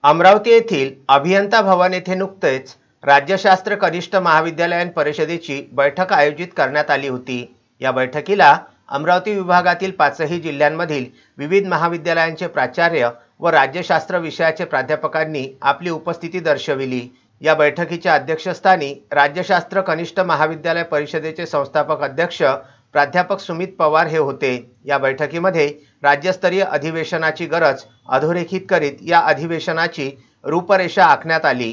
अमरावती येथील अभियंता भवन येथे नुकतेच राज्यशास्त्र कनिष्ठ महाविद्यालयीन परिषदेची बैठक आयोजित करण्यात आली होती। या बैठकीला अमरावती विभागातील 5ही जिल्ह्यांमधील विविध महाविद्यालयांचे प्राचार्य व राज्यशास्त्र विषयाचे प्राध्यापकांनी आपली उपस्थिती दर्शविली। या बैठकीच्या अध्यक्षस्थानी राज्यशास्त्र कनिष्ठ महाविद्यालय परिषदेचे संस्थापक अध्यक्ष प्राध्यापक सुमित पवार हे होते। या बैठकीमध्ये राज्यस्तरीय अधिवेशनाची गरज अधोरेखित करीत या अधिवेशनाची रूपरेषा आखण्यात आली।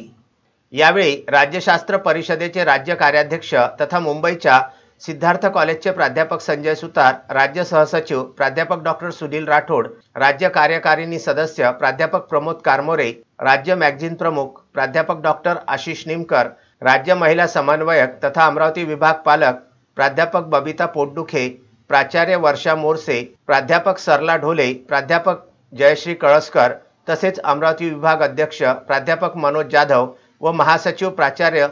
यावेळी राज्यशास्त्र परिषदेचे राज्य कार्याध्यक्ष तथा मुंबईच्या सिद्धार्थ कॉलेजचे प्राध्यापक संजय सुतार, राज्य सहसचिव प्राध्यापक डॉक्टर सुनील राठोड, राज्य कार्यकारिणी सदस्य प्राध्यापक प्रमोद कारमोरे, राज्य मॅगझिन प्रमुख प्राध्यापक डॉक्टर आशिष निमकर, राज्य महिला समन्वयक तथा अमरावती विभाग पालक प्राध्यापक बबिता पोटदुखे, प्राचार्य वर्षा मोरसे, प्राध्यापक सरला ढोले, प्राध्यापक जयश्री कळसकर तसेच अमरावती विभाग अध्यक्ष प्राध्यापक मनोज जाधव व महासचिव प्राचार्य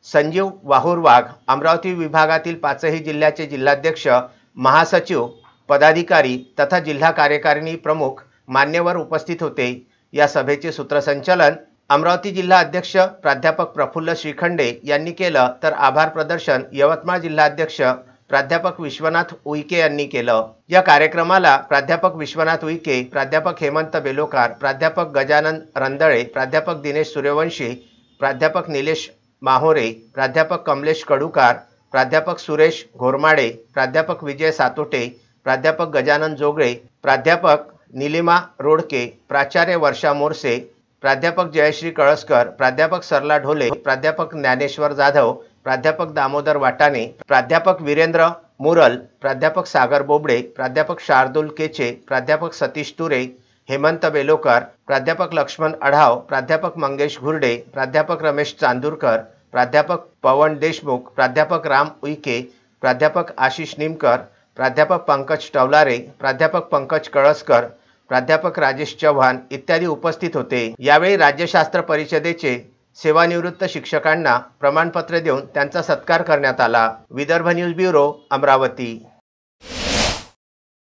संजीव वाहुरवाघ, अमरावती विभागातील 5ही जिल्ह्याचे जिल्हाध्यक्ष, महासचिव, पदाधिकारी तथा जिल्हा कार्यकारिणी प्रमुख मान्यवर उपस्थित होते। या सभेचे सूत्रसंचालन अमरावती जिल्हा अध्यक्ष प्राध्यापक प्रफुल्ल श्रीखंडे यांनी केलं, तर आभार प्रदर्शन यवतमाळ जिल्हाध्यक्ष प्राध्यापक विश्वनाथ उईके यांनी केलं। या कार्यक्रमाला प्राध्यापक विश्वनाथ उईके, प्राध्यापक हेमंत बेलोकार, प्राध्यापक गजानन रंदळे, प्राध्यापक दिनेश सूर्यवंशी, प्राध्यापक निलेश माहोरे, प्राध्यापक कमलेश कडुकार, प्राध्यापक सुरेश घोरमाडे, प्राध्यापक विजय सातोटे, प्राध्यापक गजानन जोगळे, प्राध्यापक निलिमा रोडके, प्राचार्य वर्षा मोरसे, प्राध्यापक जयश्री कळसकर, प्राध्यापक सरला ढोले, प्राध्यापक ज्ञानेश्वर जाधव, प्राध्यापक दामोदर वाटाणे, प्राध्यापक वीरेंद्र मुरल, प्राध्यापक सागर बोबडे, प्राध्यापक शार्दुल केचे, प्राध्यापक सतीश तुरे, हेमंत बेलोकर, प्राध्यापक लक्ष्मण अढाव, प्राध्यापक मंगेश घुर्डे, प्राध्यापक रमेश चांदूरकर, प्राध्यापक पवन देशमुख, प्राध्यापक राम उईके, प्राध्यापक आशिष निमकर, प्राध्यापक पंकज टवलारे, प्राध्यापक पंकज कळसकर, प्राध्यापक राजेश चव्हाण इत्यादी उपस्थित होते। यावेळी राज्यशास्त्र परिषदेचे सेवानिवृत्त शिक्षकांना प्रमाणपत्र देऊन त्यांचा सत्कार करण्यात आला। Vidarbha news bureau, Amravati.